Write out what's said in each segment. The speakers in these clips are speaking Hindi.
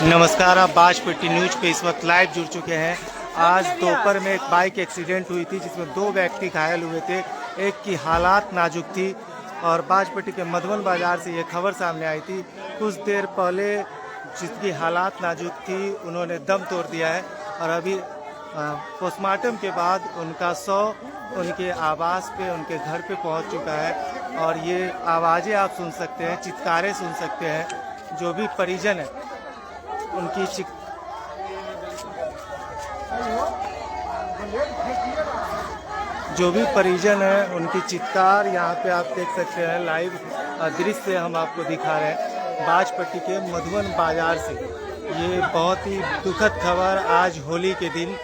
नमस्कार, आप बाजपट्टी न्यूज पे इस वक्त लाइव जुड़ चुके हैं। आज दोपहर में एक बाइक एक्सीडेंट हुई थी जिसमें 2 व्यक्ति घायल हुए थे। एक की हालात नाजुक थी और बाजपट्टी के मधुबन बाजार से ये खबर सामने आई थी। कुछ देर पहले जिसकी हालात नाजुक थी उन्होंने दम तोड़ दिया है और अभी पोस्टमार्टम के बाद उनका शव उनके आवास पे, उनके घर पे पहुंच चुका है। और ये आवाज़ें आप सुन सकते हैं, चित्कारें सुन सकते हैं। जो भी परिजन है उनकी चित्कार यहाँ पे आप देख सकते हैं। लाइव दृश्य हम आपको दिखा रहे हैं बाजपट्टी के मधुबन बाजार से। ये बहुत ही दुखद खबर आज होली के दिन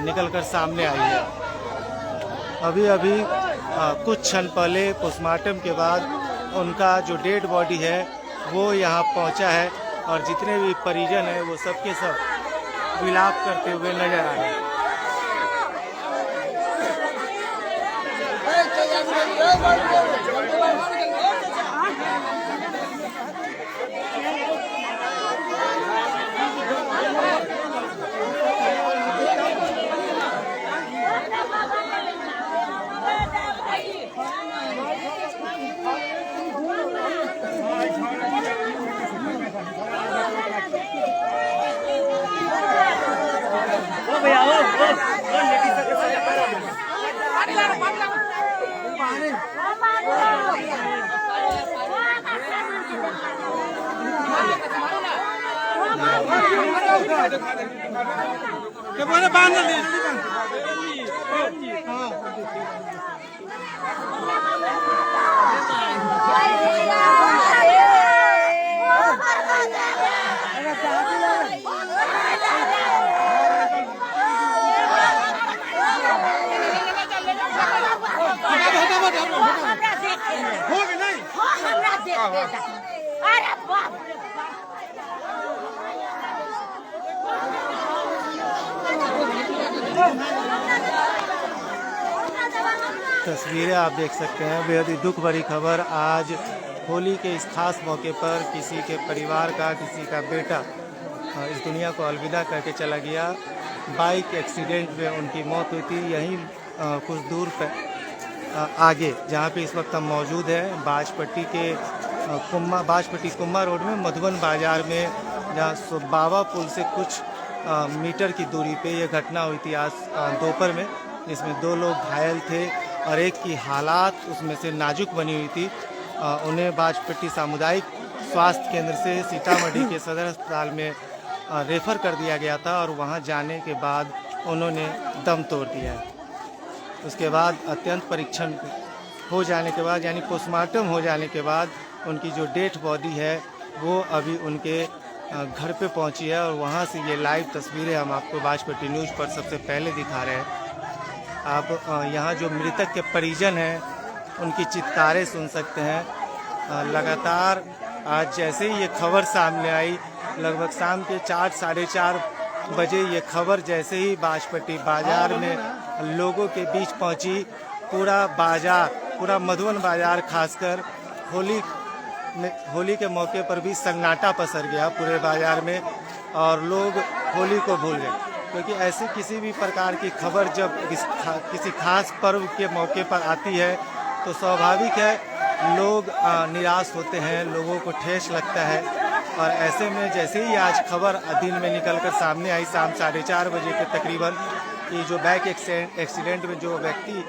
निकलकर सामने आई है। अभी कुछ क्षण पहले पोस्टमार्टम के बाद उनका जो डेड बॉडी है वो यहाँ पहुँचा है और जितने भी परिजन हैं वो सब के सब विलाप करते हुए नजर आ रहे हैं। तस्वीरें आप देख सकते हैं। बेहद ही दुख भरी खबर आज होली के इस खास मौके पर किसी के परिवार का, किसी का बेटा इस दुनिया को अलविदा करके चला गया। बाइक एक्सीडेंट में उनकी मौत हुई थी। यहीं कुछ दूर पर आगे जहां पे इस वक्त हम मौजूद हैं बाजपट्टी के बाजपट्टी कुम्मा रोड में मधुबन बाजार में, जहाँ बाबा पुल से कुछ मीटर की दूरी पे ये घटना हुई थी आज दोपहर में, जिसमें 2 लोग घायल थे और एक की हालात उसमें से नाजुक बनी हुई थी। उन्हें बाजपट्टी सामुदायिक स्वास्थ्य केंद्र से सीतामढ़ी के सदर अस्पताल में रेफ़र कर दिया गया था और वहां जाने के बाद उन्होंने दम तोड़ दिया है। उसके बाद अत्यंत परीक्षण हो जाने के बाद, यानी पोस्टमार्टम हो जाने के बाद, उनकी जो डेड बॉडी है वो अभी उनके घर पे पहुंची है और वहां से ये लाइव तस्वीरें हम आपको बाजपट्टी न्यूज़ पर सबसे पहले दिखा रहे हैं। आप यहाँ जो मृतक के परिजन हैं उनकी चित्कारें सुन सकते हैं। लगातार आज जैसे ही ये खबर सामने आई, लगभग शाम के 4 साढ़े 4 बजे ये खबर जैसे ही बाजपट्टी बाजार में लोगों के बीच पहुंची, पूरा बाजार, पूरा मधुबन बाजार खासकर होली के मौके पर भी सन्नाटा पसर गया पूरे बाजार में और लोग होली को भूल गए। क्योंकि ऐसी किसी भी प्रकार की खबर जब किसी खास पर्व के मौके पर आती है तो स्वाभाविक है लोग निराश होते हैं, लोगों को ठेस लगता है। और ऐसे में जैसे ही आज खबर दिन में निकलकर सामने आई शाम 4:30 बजे के तकरीबन कि जो बाइक एक्सीडेंट में जो व्यक्ति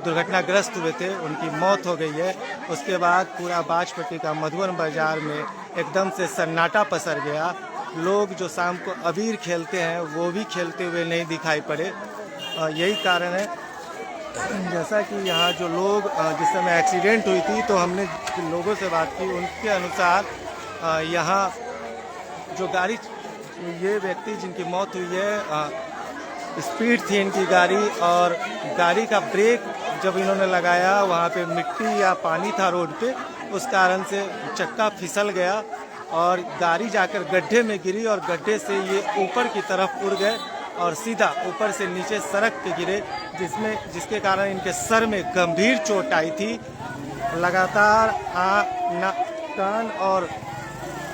दुर्घटनाग्रस्त हुए थे उनकी मौत हो गई है, उसके बाद पूरा बाजपट्टी का मधुबन बाजार में एकदम से सन्नाटा पसर गया। लोग जो शाम को अबीर खेलते हैं वो भी खेलते हुए नहीं दिखाई पड़े। यही कारण है, जैसा कि यहाँ जो लोग जिस समय एक्सीडेंट हुई थी तो हमने लोगों से बात की, उनके अनुसार यहाँ जो गाड़ी, ये व्यक्ति जिनकी मौत हुई है, स्पीड थी इनकी गाड़ी और गाड़ी का ब्रेक जब इन्होंने लगाया वहाँ पे मिट्टी या पानी था रोड पे, उस कारण से चक्का फिसल गया और गाड़ी जाकर गड्ढे में गिरी और गड्ढे से ये ऊपर की तरफ उड़ गए और सीधा ऊपर से नीचे सड़क पे गिरे, जिसके कारण इनके सर में गंभीर चोट आई थी। लगातार कान और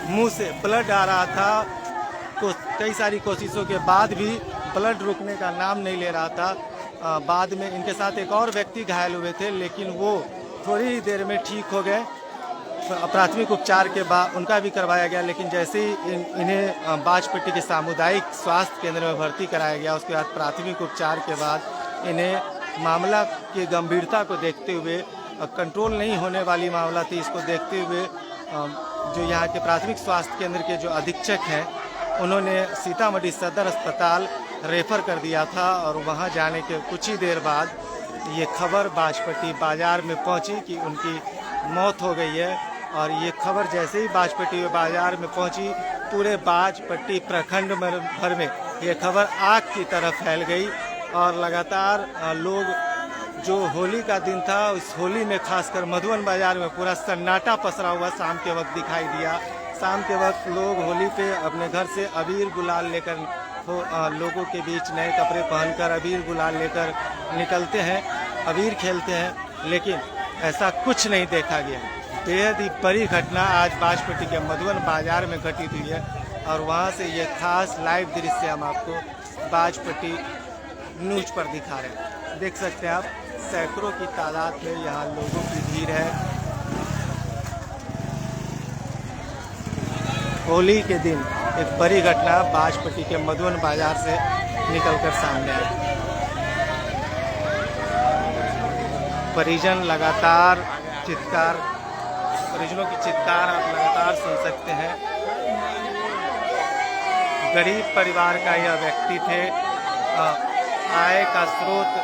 मुंह से ब्लड आ रहा था। कई सारी कोशिशों के बाद भी ब्लड रुकने का नाम नहीं ले रहा था। बाद में इनके साथ एक और व्यक्ति घायल हुए थे, लेकिन वो थोड़ी ही देर में ठीक हो गए। प्राथमिक उपचार के बाद उनका भी करवाया गया, लेकिन जैसे ही इन्हें बाजपट्टी के सामुदायिक स्वास्थ्य केंद्र में भर्ती कराया गया, उसके बाद प्राथमिक उपचार के बाद इन्हें मामला की गंभीरता को देखते हुए, कंट्रोल नहीं होने वाली मामला थी, इसको देखते हुए जो यहाँ के प्राथमिक स्वास्थ्य केंद्र के जो अधीक्षक हैं, उन्होंने सीतामढ़ी सदर अस्पताल रेफ़र कर दिया था। और वहाँ जाने के कुछ ही देर बाद ये खबर बाजपट्टी बाज़ार में पहुँची कि उनकी मौत हो गई है। और ये खबर जैसे ही बाजपट्टी बाज़ार में पहुँची, पूरे बाजपट्टी प्रखंड भर में ये खबर आग की तरह फैल गई। और लगातार लोग, जो होली का दिन था, उस होली में खासकर मधुबन बाज़ार में पूरा सन्नाटा पसरा हुआ शाम के वक्त दिखाई दिया। शाम के वक्त लोग होली पे अपने घर से अबीर गुलाल लेकर लोगों के बीच नए कपड़े पहनकर अबीर गुलाल लेकर निकलते हैं, अबीर खेलते हैं, लेकिन ऐसा कुछ नहीं देखा गया। बेहद ही बड़ी घटना आज बाजपट्टी के मधुबन बाज़ार में घटित हुई है। और वहाँ से ये खास लाइव दृश्य हम आपको बाजपट्टी न्यूज़ पर दिखा रहे हैं। देख सकते हैं आप, सैकड़ों की तादाद में यहाँ लोगों की भीड़ है। होली के दिन एक बड़ी घटना बाजपट्टी के मधुबन बाज़ार से निकलकर सामने आई। परिजन लगातार परिजनों की चित्कार आप लगातार सुन सकते हैं। गरीब परिवार का यह व्यक्ति थे। आय का स्रोत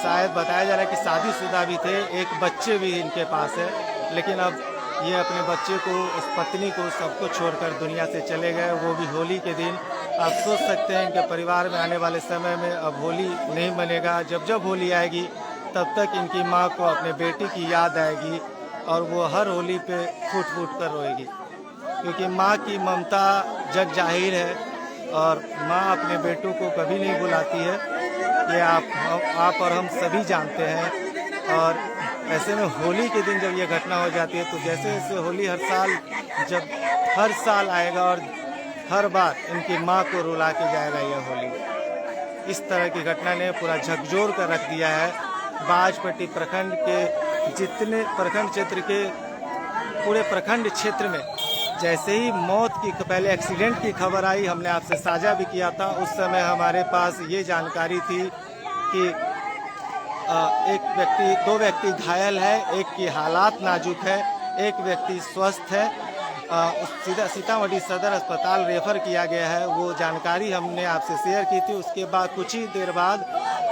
शायद बताया जा रहा है कि शादीशुदा भी थे, एक बच्चे भी इनके पास है, लेकिन अब ये अपने बच्चे को, उस पत्नी को, सबको छोड़कर दुनिया से चले गए, वो भी होली के दिन। आप सोच सकते हैं इनके परिवार में आने वाले समय में अब होली नहीं मनेगा। जब जब होली आएगी तब तक इनकी माँ को अपने बेटी की याद आएगी और वो हर होली पे फूट फूट कर रोएगी, क्योंकि माँ की ममता जग जाहिर है और माँ अपने बेटों को कभी नहीं बुलाती है। ये आप और हम सभी जानते हैं। और ऐसे में होली के दिन जब ये घटना हो जाती है, तो जैसे जैसे होली हर साल आएगा और हर बार इनकी माँ को रुला के जाएगा यह होली। इस तरह की घटना ने पूरा झकझोर कर रख दिया है बाजपट्टी प्रखंड के जितने प्रखंड क्षेत्र के पूरे प्रखंड क्षेत्र में। जैसे ही मौत की, पहले एक्सीडेंट की खबर आई, हमने आपसे साझा भी किया था। उस समय हमारे पास ये जानकारी थी कि दो व्यक्ति घायल है, एक की हालात नाजुक है, एक व्यक्ति स्वस्थ है। सीतामढ़ी सदर अस्पताल रेफर किया गया है। वो जानकारी हमने आपसे शेयर की थी। उसके बाद कुछ ही देर बाद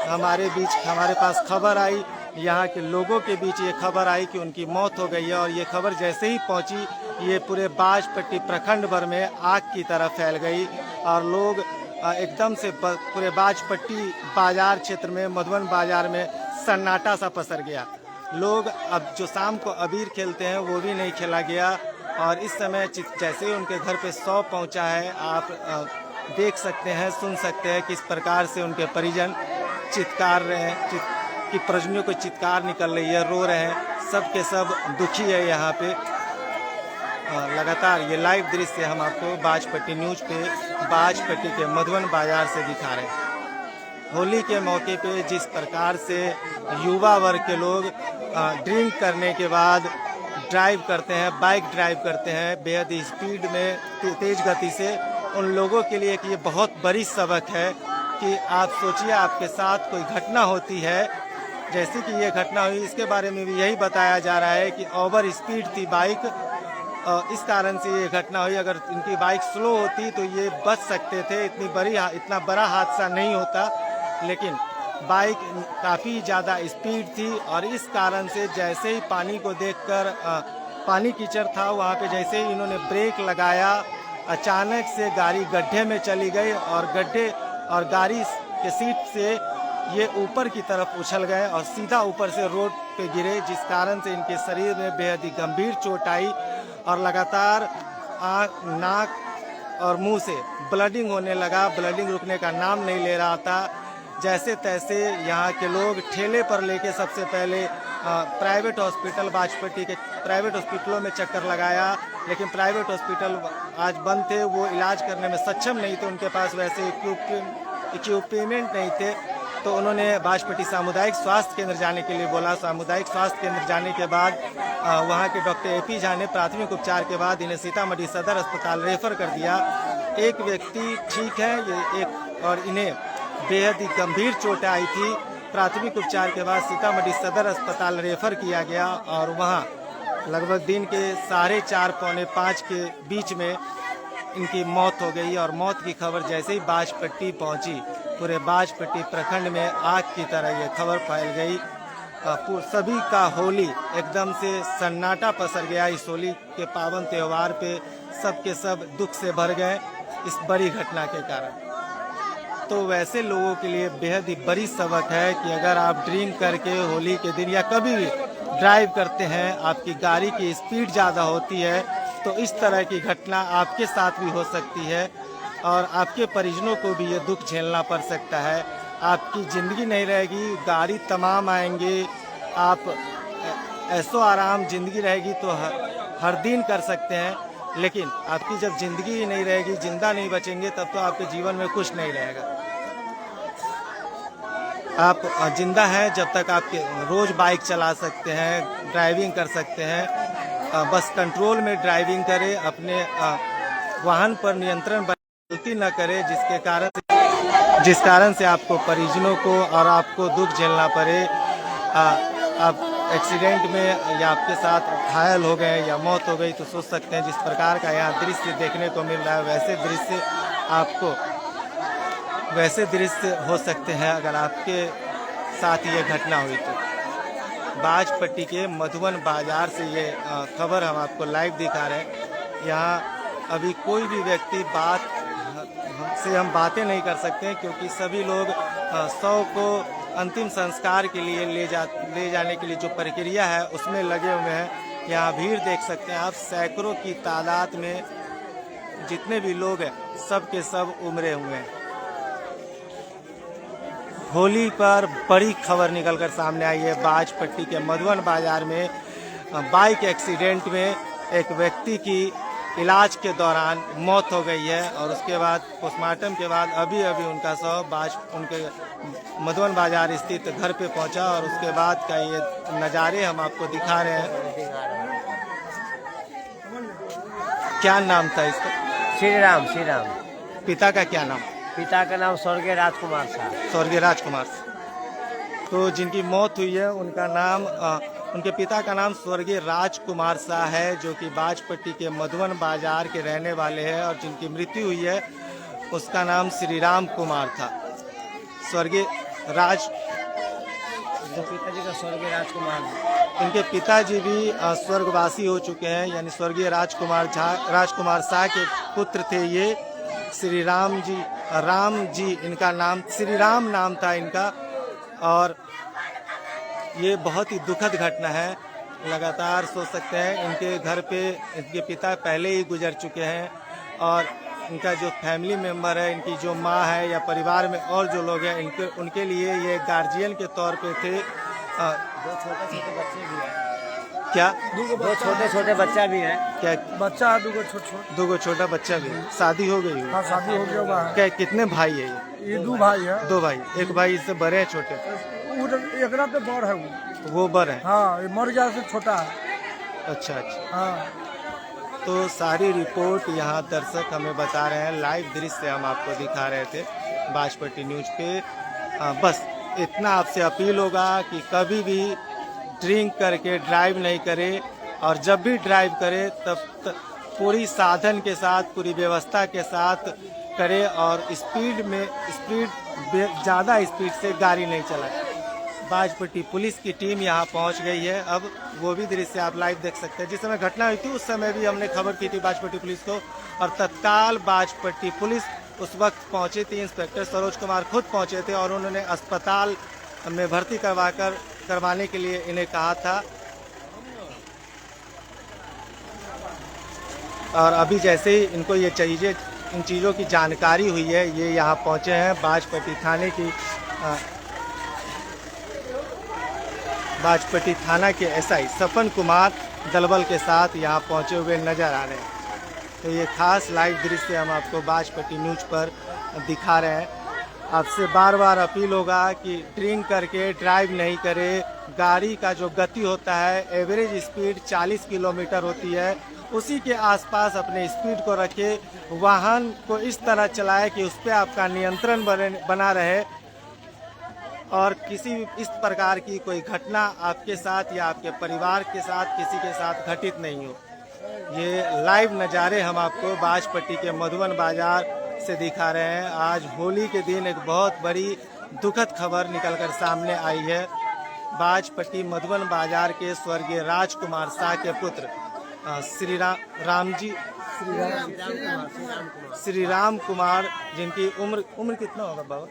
हमारे पास खबर आई, यहाँ के लोगों के बीच ये खबर आई कि उनकी मौत हो गई है। और ये खबर जैसे ही पहुँची, ये पूरे बाजपट्टी प्रखंड भर में आग की तरह फैल गई और लोग एकदम से पूरे बाजपट्टी बाजार क्षेत्र में, मधुबन बाजार में सन्नाटा सा पसर गया। लोग अब जो शाम को अबीर खेलते हैं वो भी नहीं खेला गया। और इस समय जैसे ही उनके घर पे शव पहुंचा है, आप देख सकते हैं, सुन सकते हैं किस प्रकार से उनके परिजन चित्कार रहे हैं, कि परिजनों को चित्कार निकल रही है, रो रहे हैं, सब के सब दुखी है यहाँ पे। लगातार ये लाइव दृश्य हम आपको बाजपट्टी न्यूज़ पे बाजपट्टी के मधुबन बाजार से दिखा रहे हैं। होली के मौके पे जिस प्रकार से युवा वर्ग के लोग ड्रिंक करने के बाद ड्राइव करते हैं, बाइक ड्राइव करते हैं बेहद स्पीड में, तेज़ गति से, उन लोगों के लिए कि ये बहुत बड़ी सबक है कि आप सोचिए आपके साथ कोई घटना होती है, जैसे कि ये घटना हुई, इसके बारे में भी यही बताया जा रहा है कि ओवर स्पीड थी बाइक, इस कारण से ये घटना हुई। अगर इनकी बाइक स्लो होती तो ये बच सकते थे, इतना बड़ा हादसा नहीं होता, लेकिन बाइक काफ़ी ज़्यादा स्पीड थी। और इस कारण से जैसे ही पानी को देखकर, पानी कीचड़ था वहाँ पे, जैसे ही इन्होंने ब्रेक लगाया, अचानक से गाड़ी गड्ढे में चली गई और गाड़ी के सीट से ये ऊपर की तरफ उछल गए और सीधा ऊपर से रोड पे गिरे, जिस कारण से इनके शरीर में बेहद ही गंभीर चोट आई और लगातार आँख, नाक और मुंह से ब्लडिंग होने लगा। ब्लडिंग रुकने का नाम नहीं ले रहा था। जैसे तैसे यहाँ के लोग ठेले पर लेके सबसे पहले प्राइवेट हॉस्पिटल बाजपट्टी के प्राइवेट हॉस्पिटलों में चक्कर लगाया, लेकिन प्राइवेट हॉस्पिटल आज बंद थे, वो इलाज करने में सक्षम नहीं थे, उनके पास वैसे इक्विपमेंट नहीं थे। तो उन्होंने बाजपट्टी सामुदायिक स्वास्थ्य केंद्र जाने के लिए बोला। सामुदायिक स्वास्थ्य केंद्र जाने के बाद वहाँ के डॉक्टर AP झा ने प्राथमिक उपचार के बाद इन्हें सीतामढ़ी सदर अस्पताल रेफर कर दिया। एक व्यक्ति ठीक है, ये एक और इन्हें बेहद ही गंभीर चोट आई थी। प्राथमिक उपचार के बाद सीतामढ़ी सदर अस्पताल रेफर किया गया और वहाँ लगभग दिन के 4:30 पौने 5 के बीच में इनकी मौत हो गई। और मौत की खबर जैसे ही बाजपट्टी पहुंची, पूरे बाजपट्टी प्रखंड में आग की तरह ये खबर फैल गई। सभी का होली एकदम से सन्नाटा पसर गया। इस होली के पावन त्यौहार पे सबके सब दुख से भर गए इस बड़ी घटना के कारण। तो वैसे लोगों के लिए बेहद ही बड़ी सबक है कि अगर आप ड्रिंक करके होली के दिन या कभी भी ड्राइव करते हैं, आपकी गाड़ी की स्पीड ज़्यादा होती है, तो इस तरह की घटना आपके साथ भी हो सकती है और आपके परिजनों को भी ये दुख झेलना पड़ सकता है। आपकी ज़िंदगी नहीं रहेगी, गाड़ी तमाम आएंगे, आप ऐसो आराम ज़िंदगी रहेगी तो हर दिन कर सकते हैं, लेकिन आपकी जब ज़िंदगी ही नहीं रहेगी, जिंदा नहीं बचेंगे, तब तो आपके जीवन में कुछ नहीं रहेगा। आप जिंदा हैं जब तक आपके रोज़ बाइक चला सकते हैं, ड्राइविंग कर सकते हैं। बस कंट्रोल में ड्राइविंग करें, अपने वाहन पर नियंत्रण गलती न करें जिस कारण से आपको परिजनों को और आपको दुख झेलना पड़े। आप एक्सीडेंट में या आपके साथ घायल हो गए या मौत हो गई तो सोच सकते हैं जिस प्रकार का यहाँ दृश्य देखने को मिल रहा है, वैसे दृश्य हो सकते हैं अगर आपके साथ ये घटना हुई तो। बाजपट्टी के मधुबन बाजार से ये खबर हम आपको लाइव दिखा रहे हैं। यहाँ अभी कोई भी व्यक्ति से हम बातें नहीं कर सकते हैं क्योंकि सभी लोग शव को अंतिम संस्कार के लिए ले जाने के लिए जो प्रक्रिया है उसमें लगे हुए हैं। यहाँ भीड़ देख सकते हैं आप, सैकड़ों की तादाद में जितने भी लोग हैं सब के सब उमड़े हुए हैं। होली पर बड़ी खबर निकलकर सामने आई है। बाजपट्टी के मधुबन बाजार में बाइक एक्सीडेंट में एक व्यक्ति की इलाज के दौरान मौत हो गई है और उसके बाद पोस्टमार्टम के बाद अभी उनका शव उनके मधुबन बाजार स्थित घर पे पहुंचा और उसके बाद का ये नज़ारे हम आपको दिखा रहे हैं। क्या नाम था इसका? श्री राम। पिता का क्या नाम? पिता का नाम स्वर्गीय राजकुमार साहब। स्वर्गीय राजकुमार। तो जिनकी मौत हुई है उनका नाम उनके पिता का नाम स्वर्गीय राजकुमार शाह है, जो कि बाजपट्टी के मधुबन बाजार के रहने वाले हैं और जिनकी मृत्यु हुई है उसका नाम श्री राम कुमार था। स्वर्गीय पिताजी का स्वर्गीय राजकुमार। इनके पिताजी भी स्वर्गवासी हो चुके हैं, यानी स्वर्गीय राजकुमार शाह के पुत्र थे ये। श्री राम जी इनका नाम, श्री राम नाम था इनका। और ये बहुत ही दुखद घटना है। लगातार सोच सकते हैं इनके घर पे इनके पिता पहले ही गुजर चुके हैं और इनका जो फैमिली मेंबर है, इनकी जो माँ है या परिवार में और जो लोग हैं उनके लिए ये गार्जियन के तौर पे थे। दो छोटे बच्चे भी हैं। क्या? दो छोटे बच्चा भी है। क्या बच्चा है? दो छोटा बच्चा भी। शादी हो गई? हाँ, शादी हो गया। क्या कितने भाई है ये? 2 भाई है। 2 भाई। एक भाई इससे बड़े हैं छोटे? एक पे बड़ है वो बड़ है। हाँ, मर गया से छोटा है। अच्छा। हाँ। तो सारी रिपोर्ट यहाँ दर्शक हमें बता रहे हैं, लाइव दृश्य हम आपको दिखा रहे थे बाजपट्टी न्यूज़ पे। बस इतना आपसे अपील होगा कि कभी भी ड्रिंक करके ड्राइव नहीं करें और जब भी ड्राइव करें तब पूरी साधन के साथ, पूरी व्यवस्था के साथ करें और ज़्यादा स्पीड से गाड़ी नहीं चलाएं। बाजपट्टी पुलिस की टीम यहाँ पहुँच गई है। अब वो भी दृश्य आप लाइव देख सकते हैं। जिस समय घटना हुई थी उस समय भी हमने खबर की थी बाजपट्टी पुलिस को और तत्काल बाजपट्टी पुलिस उस वक्त पहुँची थी। इंस्पेक्टर सरोज कुमार खुद पहुँचे थे और उन्होंने अस्पताल में भर्ती करवाने के लिए इन्हें कहा था। और अभी जैसे ही इनको इन चीज़ों की जानकारी हुई है, ये यहाँ पहुँचे हैं बाजपट्टी थाने की बाजपट्टी थाना के एसआई सपन कुमार दलबल के साथ यहाँ पहुँचे हुए नजर आ रहे हैं। तो ये खास लाइव दृश्य हम आपको बाजपट्टी न्यूज़ पर दिखा रहे हैं। आपसे बार बार अपील होगा कि ड्रिंक करके ड्राइव नहीं करें। गाड़ी का जो गति होता है, एवरेज स्पीड 40 किलोमीटर होती है, उसी के आसपास अपने स्पीड को रखें। वाहन को इस तरह चलाएं कि उस पर आपका नियंत्रण बना रहे और किसी इस प्रकार की कोई घटना आपके साथ या आपके परिवार के साथ किसी के साथ घटित नहीं हो। ये लाइव नज़ारे हम आपको बाजपट्टी के मधुबन बाजार से दिखा रहे हैं। आज होली के दिन एक बहुत बड़ी दुखद खबर निकलकर सामने आई है। बाजपट्टी मधुबन बाजार के स्वर्गीय राजकुमार शाह के पुत्र श्री राम कुमार, जिनकी उम्र कितना होगा बाबा?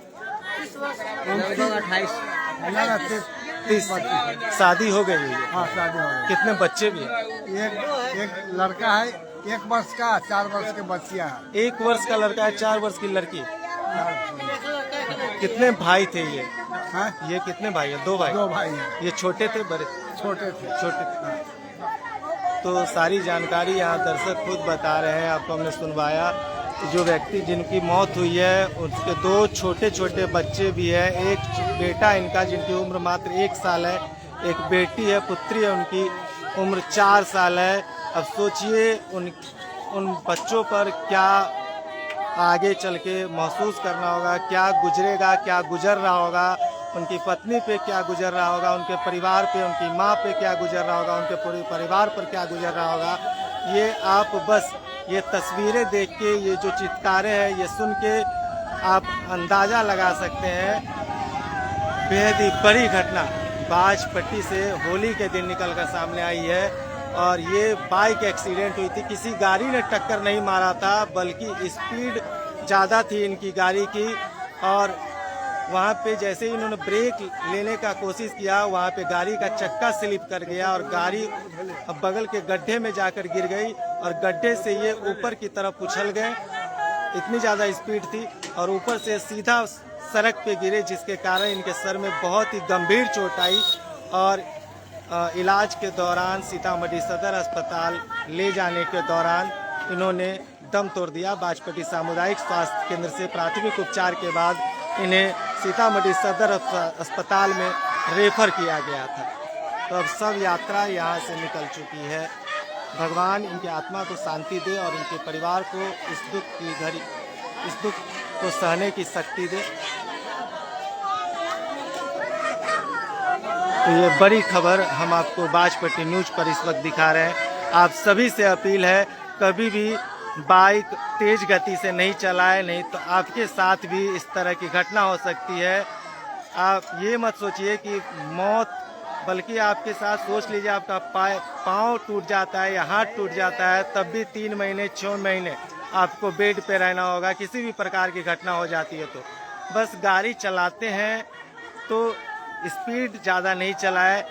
30। शादी हो गई है? हाँ, शादी हो गई। कितने बच्चे भी हैं? एक लड़का है, 1 वर्ष का, 4 वर्ष के बच्चियां हैं। 1 वर्ष का लड़का है, 4 वर्ष की लड़की। कितने भाई थे ये? हाँ? ये कितने भाई है? 2 भाई। 2 भाई हैं। ये छोटे थे बड़े? छोटे थे। छोटे। तो सारी जानकारी यहाँ दर्शक खुद बता रहे हैं, आपको हमने सुनवाया। जो व्यक्ति जिनकी मौत हुई है उसके 2 छोटे छोटे बच्चे भी हैं। एक बेटा इनका जिनकी उम्र मात्र 1 साल है, एक बेटी है, पुत्री है, उनकी उम्र 4 साल है। अब सोचिए उन बच्चों पर क्या आगे चल के महसूस करना होगा, क्या गुजरेगा, क्या गुजर रहा होगा, उनकी पत्नी पे क्या गुजर रहा होगा, उनके परिवार पे, उनकी माँ पे क्या गुजर रहा होगा, उनके पूरे परिवार पर क्या गुजर रहा होगा। ये आप बस ये तस्वीरें देख के, ये जो चित्कारें हैं, ये सुन के आप अंदाज़ा लगा सकते हैं। बेहद ही बड़ी घटना बाजपट्टी से होली के दिन निकलकर सामने आई है और ये बाइक एक्सीडेंट हुई थी। किसी गाड़ी ने टक्कर नहीं मारा था, बल्कि स्पीड ज़्यादा थी इनकी गाड़ी की और वहाँ पे जैसे ही इन्होंने ब्रेक लेने का कोशिश किया, वहाँ पे गाड़ी का चक्का स्लिप कर गया और गाड़ी बगल के गड्ढे में जाकर गिर गई और गड्ढे से ये ऊपर की तरफ उछल गए। इतनी ज़्यादा स्पीड थी और ऊपर से सीधा सड़क पे गिरे, जिसके कारण इनके सर में बहुत ही गंभीर चोट आई और इलाज के दौरान सीतामढ़ी सदर अस्पताल ले जाने के दौरान इन्होंने दम तोड़ दिया। बाजपट्टी सामुदायिक स्वास्थ्य केंद्र से प्राथमिक उपचार के बाद इन्हें सीतामढ़ी सदर अस्पताल में रेफर किया गया था। तो अब सब यात्रा यहाँ से निकल चुकी है। भगवान इनकी आत्मा को शांति दे और इनके परिवार को इस दुख को सहने की शक्ति दे। तो ये बड़ी खबर हम आपको बाजपट्टी न्यूज़ पर इस वक्त दिखा रहे हैं। आप सभी से अपील है, कभी भी बाइक तेज गति से नहीं चलाएं, नहीं तो आपके साथ भी इस तरह की घटना हो सकती है। आप ये मत सोचिए कि मौत, बल्कि आपके साथ सोच लीजिए आपका पाँव टूट जाता है या हाथ टूट जाता है, तब भी 3 महीने 6 महीने आपको बेड पे रहना होगा। किसी भी प्रकार की घटना हो जाती है तो बस गाड़ी चलाते हैं तो स्पीड ज़्यादा नहीं चलाएं,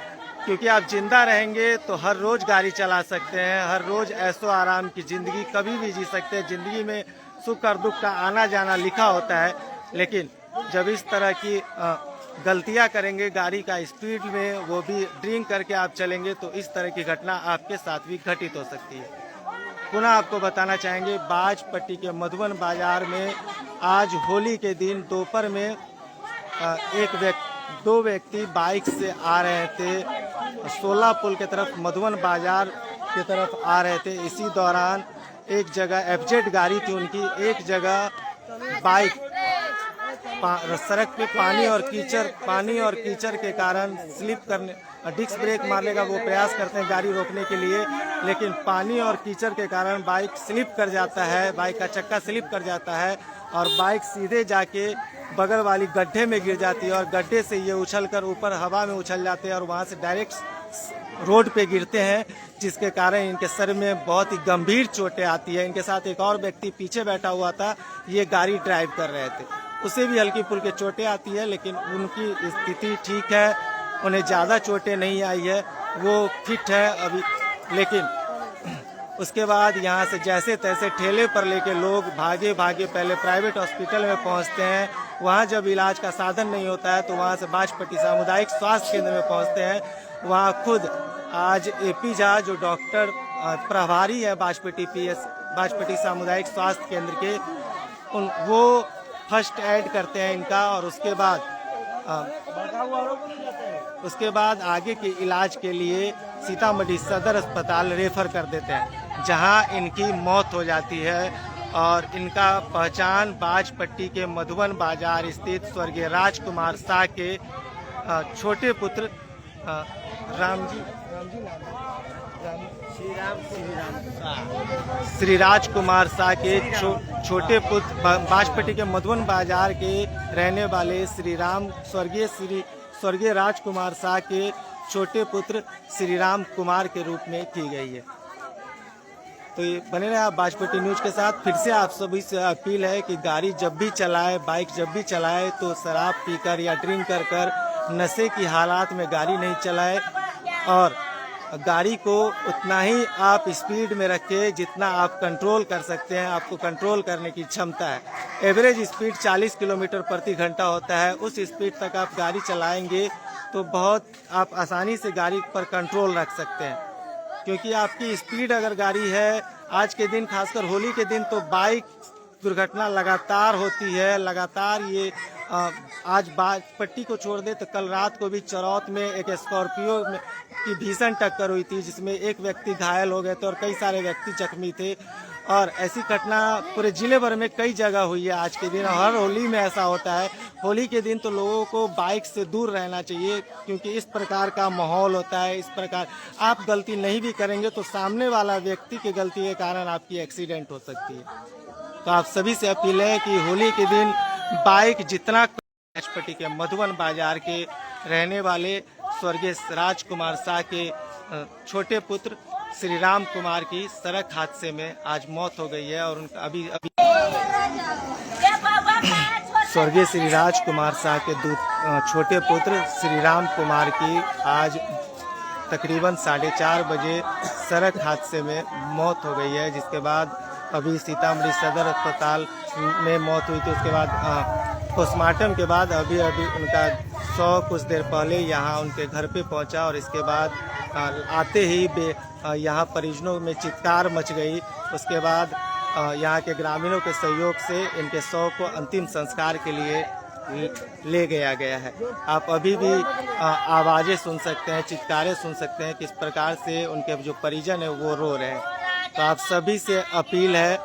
क्योंकि आप जिंदा रहेंगे तो हर रोज़ गाड़ी चला सकते हैं, हर रोज़ ऐशो आराम की ज़िंदगी कभी भी जी सकते हैं। ज़िंदगी में सुख और दुख का आना जाना लिखा होता है, लेकिन जब इस तरह की गलतियां करेंगे गाड़ी का स्पीड में, वो भी ड्रिंक करके आप चलेंगे, तो इस तरह की घटना आपके साथ भी घटित हो सकती है। पुनः आपको बताना चाहेंगे, बाजपट्टी के मधुबन बाजार में आज होली के दिन दोपहर में 2 व्यक्ति बाइक से आ रहे थे, 16 पुल की तरफ मधुबन बाजार की तरफ आ रहे थे। इसी दौरान एक जगह FZ गाड़ी थी उनकी, एक जगह बाइक सड़क पे पानी और कीचड़ के कारण स्लिप करने, डिस्क ब्रेक मारने का वो प्रयास करते हैं गाड़ी रोकने के लिए, लेकिन पानी और कीचड़ के कारण बाइक स्लिप कर जाता है, बाइक का चक्का स्लिप कर जाता है और बाइक सीधे जाके बगल वाली गड्ढे में गिर जाती है और गड्ढे से ये उछलकर ऊपर हवा में उछल जाते हैं और वहाँ से डायरेक्ट रोड पे गिरते हैं, जिसके कारण इनके सर में बहुत ही गंभीर चोटें आती है। इनके साथ एक और व्यक्ति पीछे बैठा हुआ था, ये गाड़ी ड्राइव कर रहे थे, उसे भी हल्की फुल्की चोटें आती है, लेकिन उनकी स्थिति ठीक है, उन्हें ज़्यादा चोटें नहीं आई है, वो फिट है अभी। लेकिन उसके बाद यहाँ से जैसे तैसे ठेले पर लेके लोग भागे पहले प्राइवेट हॉस्पिटल में पहुँचते हैं। वहाँ जब इलाज का साधन नहीं होता है तो वहाँ से बाजपट्टी सामुदायिक स्वास्थ्य केंद्र में पहुँचते हैं वहाँ खुद आज AP झा जो डॉक्टर प्रभारी है बाजपेटी सामुदायिक स्वास्थ्य केंद्र के, वो फर्स्ट एड करते हैं इनका, और उसके बाद आगे के इलाज के लिए सीतामढ़ी सदर अस्पताल रेफर कर देते हैं, जहां इनकी मौत हो जाती है। और इनका पहचान बाजपट्टी के मधुबन बाजार स्थित स्वर्गीय राजकुमार शाह के छोटे पुत्र श्री राजकुमार शाह के छोटे पुत्र बाजपट्टी के मधुबन बाजार के रहने वाले स्वर्गीय राजकुमार शाह के छोटे पुत्र श्री राम कुमार के रूप में की गई है। तो ये बने रहे आप बाजपट्टी न्यूज के साथ। फिर से आप सभी से अपील है कि गाड़ी जब भी चलाए, बाइक जब भी चलाए, तो शराब पीकर या ड्रिंक कर नशे की हालात में गाड़ी नहीं चलाए, और गाड़ी को उतना ही आप स्पीड में रखें जितना आप कंट्रोल कर सकते हैं। आपको कंट्रोल करने की क्षमता है। एवरेज स्पीड 40 किलोमीटर प्रति घंटा होता है। उस स्पीड तक आप गाड़ी चलाएंगे तो बहुत आप आसानी से गाड़ी पर कंट्रोल रख सकते हैं, क्योंकि आपकी स्पीड अगर गाड़ी है, आज के दिन खासकर होली के दिन तो बाइक दुर्घटना लगातार होती है। लगातार ये आज बाजपट्टी को छोड़ दे तो कल रात को भी चरौत में एक स्कॉर्पियो की भीषण टक्कर हुई थी, जिसमें एक व्यक्ति घायल हो गए थे और कई सारे व्यक्ति जख्मी थे। और ऐसी घटना पूरे जिले भर में कई जगह हुई है आज के दिन। हर होली में ऐसा होता है। होली के दिन तो लोगों को बाइक से दूर रहना चाहिए, क्योंकि इस प्रकार का माहौल होता है। इस प्रकार आप गलती नहीं भी करेंगे तो सामने वाला व्यक्ति की गलती के कारण आपकी एक्सीडेंट हो सकती है। तो आप सभी से अपील है कि होली के दिन बाइक जितना बाजपट्टी के मधुबन बाजार के रहने वाले स्वर्गीय राजकुमार शाह के छोटे पुत्र श्री राम कुमार की सड़क हादसे में आज मौत हो गई है। और उनका अभी स्वर्गीय श्री राजकुमार शाह के छोटे पुत्र श्री राम कुमार की आज तकरीबन 4:30 बजे सड़क हादसे में मौत हो गई है, जिसके बाद अभी सीतामढ़ी सदर अस्पताल में मौत हुई थी। उसके बाद पोस्टमार्टम के बाद अभी उनका कुछ देर पहले यहाँ उनके घर पे पहुँचा, और इसके बाद आते ही यहाँ परिजनों में चित्कार मच गई। उसके बाद यहाँ के ग्रामीणों के सहयोग से इनके शव को अंतिम संस्कार के लिए ले गया है। आप अभी भी आवाज़ें सुन सकते हैं, चित्कारें सुन सकते हैं, किस प्रकार से उनके जो परिजन है वो रो रहे हैं। तो आप सभी से अपील है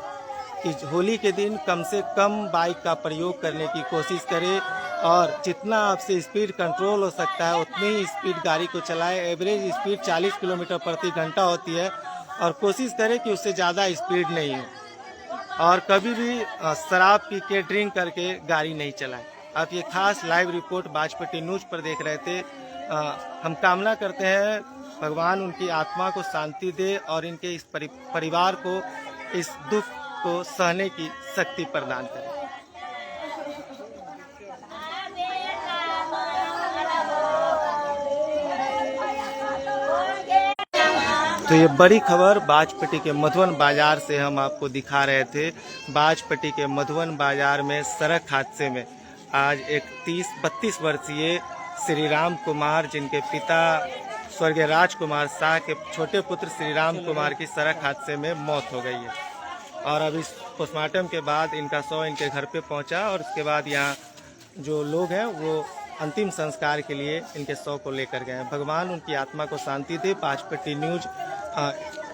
कि होली के दिन कम से कम बाइक का प्रयोग करने की कोशिश करें, और जितना आपसे स्पीड कंट्रोल हो सकता है उतनी ही स्पीड गाड़ी को चलाएं। एवरेज स्पीड 40 किलोमीटर प्रति घंटा होती है, और कोशिश करें कि उससे ज़्यादा स्पीड नहीं हो। और कभी भी शराब पी के ड्रिंक करके गाड़ी नहीं चलाएं। आप ये खास लाइव रिपोर्ट बाजपट्टी न्यूज पर देख रहे थे। हम कामना करते हैं भगवान उनकी आत्मा को शांति दे और इनके इस परिवार को इस दुख को सहने की शक्ति प्रदान करे। तो ये बड़ी खबर बाजपट्टी के मधुबन बाजार से हम आपको दिखा रहे थे। बाजपट्टी के मधुबन बाजार में सड़क हादसे में आज एक 32 वर्षीय श्री राम कुमार, जिनके पिता स्वर्गीय राजकुमार शाह के छोटे पुत्र श्री राम कुमार की सड़क हादसे में मौत हो गई है। और अभी पोस्टमार्टम के बाद इनका शव इनके घर पे पहुंचा, और उसके बाद यहाँ जो लोग हैं वो अंतिम संस्कार के लिए इनके शव को लेकर गए हैं। भगवान उनकी आत्मा को शांति दे। बाजपट्टी न्यूज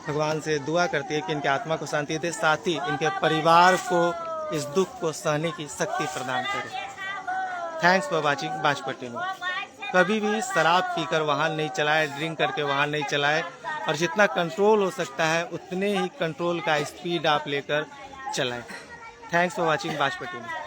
भगवान से दुआ करती है कि इनकी आत्मा को शांति दे, साथ ही इनके परिवार को इस दुख को सहने की शक्ति प्रदान करे। Thanks for watching Bajpatti news. कभी भी शराब पीकर वाहन नहीं चलाए, ड्रिंक करके वाहन नहीं चलाए, और जितना कंट्रोल हो सकता है उतने ही कंट्रोल का स्पीड आप लेकर चलाएं। Thanks for watching Bajpatti news.